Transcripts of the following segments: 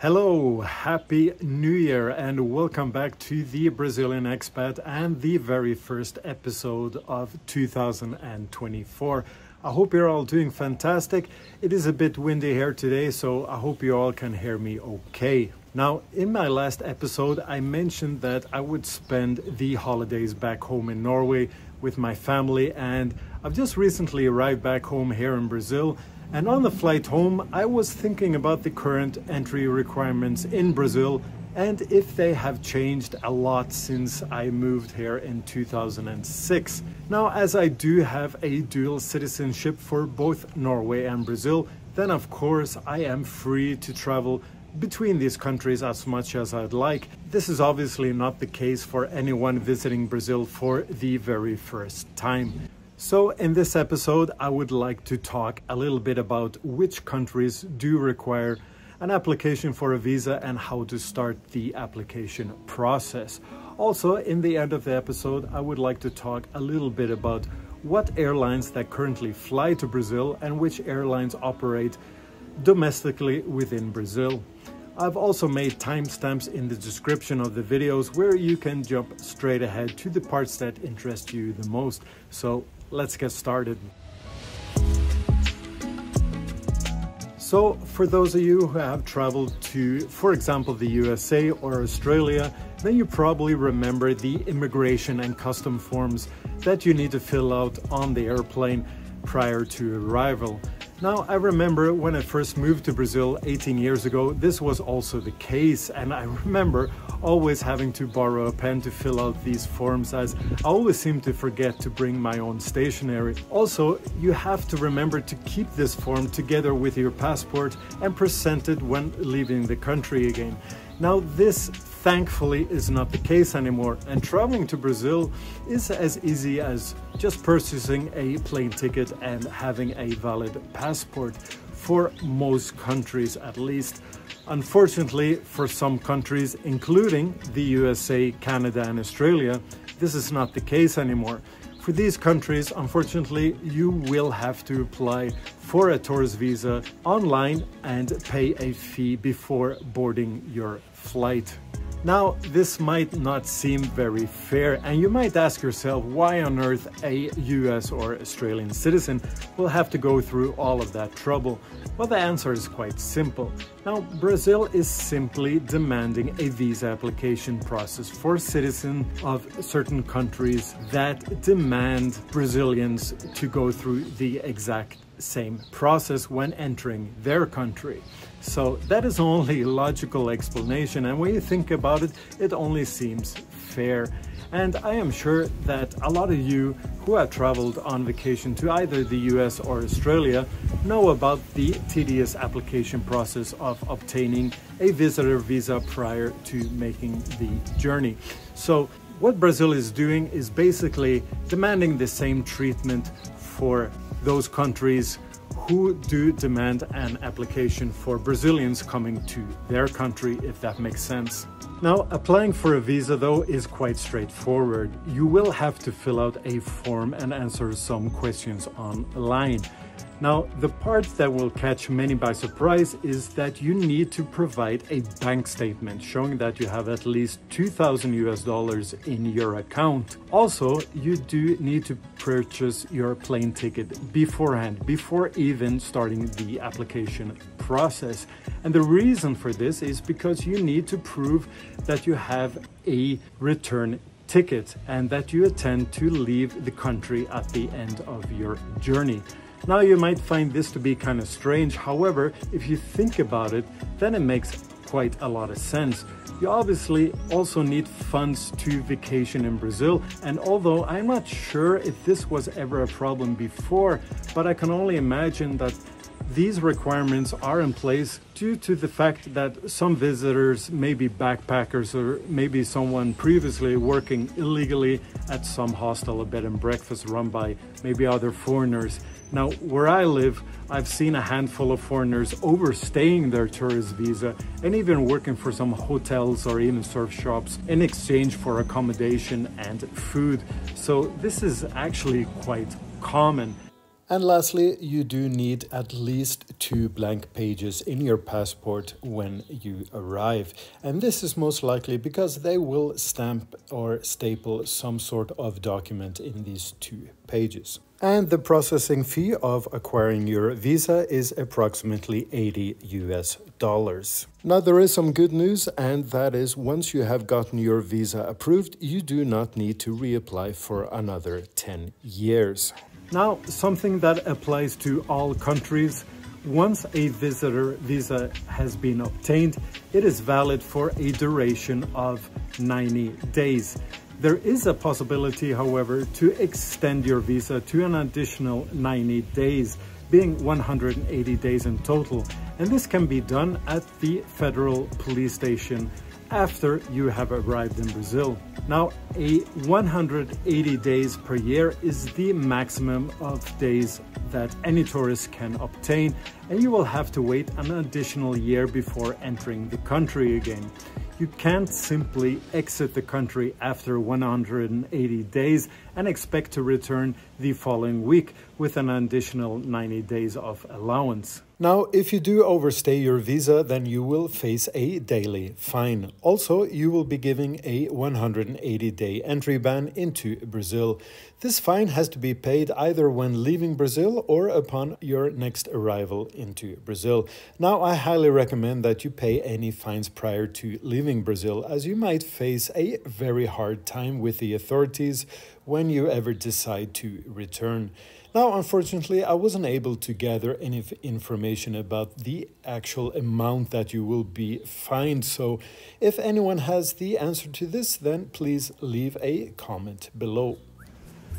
Hello, Happy New Year and welcome back to the Brazilian Expat and the very first episode of 2024. I hope you're all doing fantastic. It is a bit windy here today, so I hope you all can hear me okay. Now, in my last episode, I mentioned that I would spend the holidays back home in Norway with my family, and I've just recently arrived back home here in Brazil. And on the flight home, I was thinking about the current entry requirements in Brazil and if they have changed a lot since I moved here in 2006. Now, as I do have a dual citizenship for both Norway and Brazil, then of course I am free to travel between these countries as much as I'd like. This is obviously not the case for anyone visiting Brazil for the very first time. So in this episode, I would like to talk a little bit about which countries do require an application for a visa and how to start the application process. Also, in the end of the episode, I would like to talk a little bit about what airlines that currently fly to Brazil and which airlines operate domestically within Brazil. I've also made timestamps in the description of the videos where you can jump straight ahead to the parts that interest you the most. So let's get started. So for those of you who have traveled to, for example, the USA or Australia, then you probably remember the immigration and custom forms that you need to fill out on the airplane prior to arrival. Now, I remember when I first moved to Brazil 18 years ago, this was also the case, and I remember always having to borrow a pen to fill out these forms, as I always seem to forget to bring my own stationery. Also, you have to remember to keep this form together with your passport and present it when leaving the country again. Now, this thankfully is not the case anymore, and traveling to Brazil is as easy as just purchasing a plane ticket and having a valid passport for most countries at least. Unfortunately, for some countries, including the USA, Canada, and Australia, this is not the case anymore. For these countries, unfortunately, you will have to apply for a tourist visa online and pay a fee before boarding your flight. Now, this might not seem very fair, and you might ask yourself why on earth a US or Australian citizen will have to go through all of that trouble. Well, the answer is quite simple. Now, Brazil is simply demanding a visa application process for citizens of certain countries that demand Brazilians to go through the exact same process when entering their country. So that is only a logical explanation, and when you think about it, it only seems fair. And I am sure that a lot of you who have traveled on vacation to either the US or Australia know about the tedious application process of obtaining a visitor visa prior to making the journey. So what Brazil is doing is basically demanding the same treatment for those countries who do demand an application for Brazilians coming to their country, if that makes sense. Now, applying for a visa, though, is quite straightforward. You will have to fill out a form and answer some questions online. Now, the part that will catch many by surprise is that you need to provide a bank statement showing that you have at least $2,000 in your account. Also, you do need to purchase your plane ticket beforehand, before even starting the application process. And the reason for this is because you need to prove that you have a return ticket and that you intend to leave the country at the end of your journey. Now, you might find this to be kind of strange. However, if you think about it, then it makes quite a lot of sense. You obviously also need funds to vacation in Brazil, and although I'm not sure if this was ever a problem before, but I can only imagine that these requirements are in place due to the fact that some visitors may be backpackers or maybe someone previously working illegally at some hostel or bed and breakfast run by maybe other foreigners. Now, where I live, I've seen a handful of foreigners overstaying their tourist visa and even working for some hotels or even surf shops in exchange for accommodation and food. So this is actually quite common. And lastly, you do need at least 2 blank pages in your passport when you arrive. And this is most likely because they will stamp or staple some sort of document in these 2 pages. And the processing fee of acquiring your visa is approximately $80. Now, there is some good news, and that is once you have gotten your visa approved, you do not need to reapply for another 10 years. Now, something that applies to all countries: once a visitor visa has been obtained, it is valid for a duration of 90 days. There is a possibility, however, to extend your visa to an additional 90 days, being 180 days in total. And this can be done at the federal police station after you have arrived in Brazil. Now, a 180 days per year is the maximum of days that any tourist can obtain, and you will have to wait an additional year before entering the country again. You can't simply exit the country after 180 days and expect to return the following week with an additional 90 days of allowance. Now, if you do overstay your visa, then you will face a daily fine. Also, you will be given a 180-day entry ban into Brazil. This fine has to be paid either when leaving Brazil or upon your next arrival into Brazil. Now, I highly recommend that you pay any fines prior to leaving Brazil, as you might face a very hard time with the authorities when you ever decide to return. Now, unfortunately, I wasn't able to gather any information about the actual amount that you will be fined. So if anyone has the answer to this, then please leave a comment below.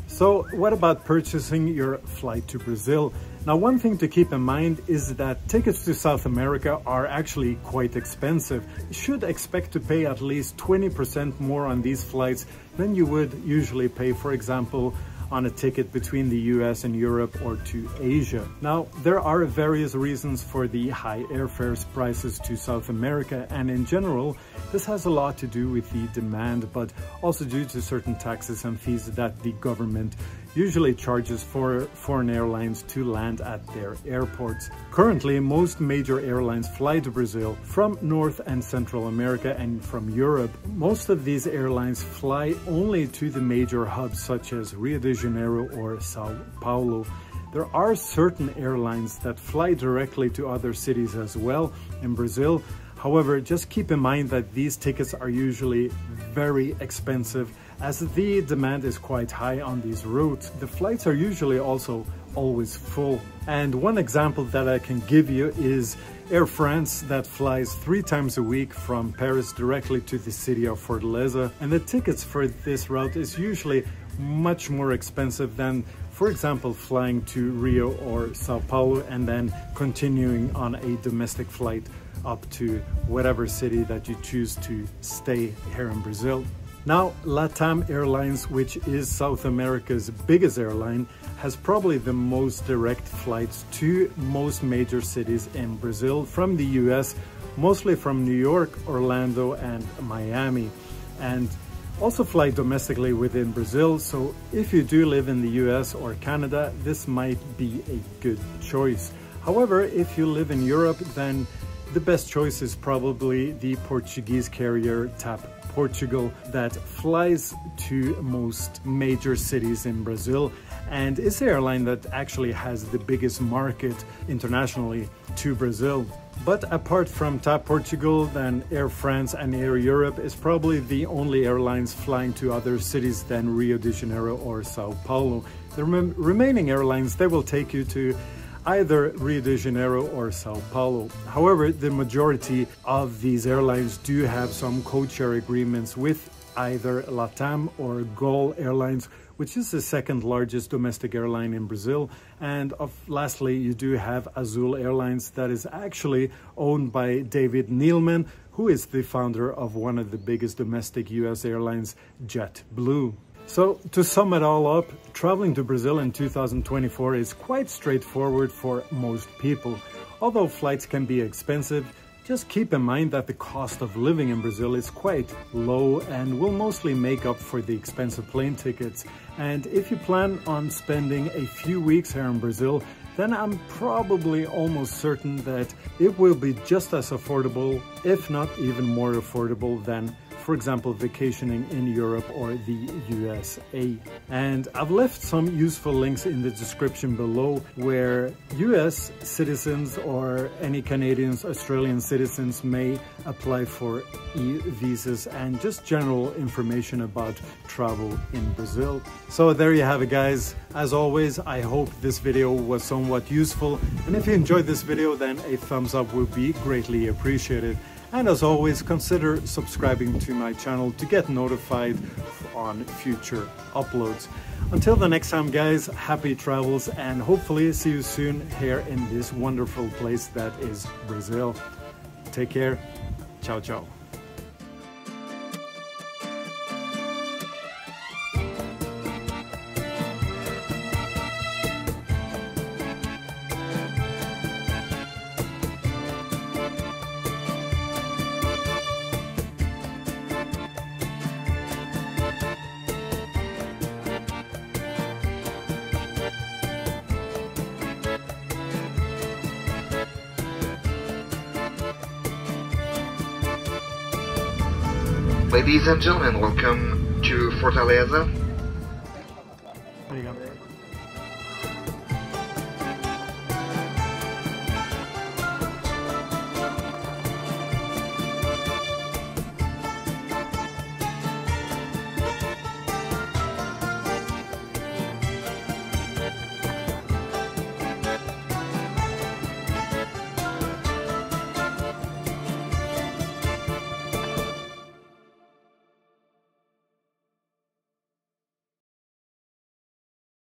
So what about purchasing your flight to Brazil? Now, one thing to keep in mind is that tickets to South America are actually quite expensive. You should expect to pay at least 20% more on these flights than you would usually pay, for example, on a ticket between the US and Europe or to Asia. Now, there are various reasons for the high airfares prices to South America, and in general, this has a lot to do with the demand, but also due to certain taxes and fees that the government usually charges for foreign airlines to land at their airports. Currently, most major airlines fly to Brazil from North and Central America and from Europe. Most of these airlines fly only to the major hubs such as Rio de Janeiro or Sao Paulo. There are certain airlines that fly directly to other cities as well in Brazil. However, just keep in mind that these tickets are usually very expensive, as the demand is quite high on these routes. The flights are usually also always full. And one example that I can give you is Air France, that flies 3 times a week from Paris directly to the city of Fortaleza. And the tickets for this route is usually much more expensive than, for example, flying to Rio or Sao Paulo and then continuing on a domestic flight up to whatever city that you choose to stay here in Brazil. Now, LATAM Airlines, which is South America's biggest airline, has probably the most direct flights to most major cities in Brazil from the US, mostly from New York, Orlando, and Miami, and also fly domestically within Brazil. So if you do live in the US or Canada, this might be a good choice. However, if you live in Europe, then the best choice is probably the Portuguese carrier TAP Portugal, that flies to most major cities in Brazil and is the airline that actually has the biggest market internationally to Brazil. But apart from TAP Portugal, then Air France and Air Europe is probably the only airlines flying to other cities than Rio de Janeiro or Sao Paulo. The remaining airlines, they will take you to either Rio de Janeiro or Sao Paulo. However, the majority of these airlines do have some codeshare agreements with either LATAM or Gol Airlines, which is the second largest domestic airline in Brazil. And lastly, you do have Azul Airlines, that is actually owned by David Neeleman, who is the founder of one of the biggest domestic US airlines, JetBlue. So to sum it all up, traveling to Brazil in 2024 is quite straightforward for most people. Although flights can be expensive, Just keep in mind that the cost of living in Brazil is quite low and will mostly make up for the expensive plane tickets. And if you plan on spending a few weeks here in Brazil, then I'm probably almost certain that it will be just as affordable, if not even more affordable than, for example, vacationing in Europe or the USA. And I've left some useful links in the description below where US citizens or any Canadians, Australian citizens may apply for e-visas and just general information about travel in Brazil. So there you have it, guys. As always, I hope this video was somewhat useful. And if you enjoyed this video, then a thumbs up would be greatly appreciated. And as always, consider subscribing to my channel to get notified on future uploads. Until the next time, guys, happy travels and hopefully see you soon here in this wonderful place that is Brazil. Take care. Ciao, ciao. Ladies and gentlemen, welcome to Fortaleza.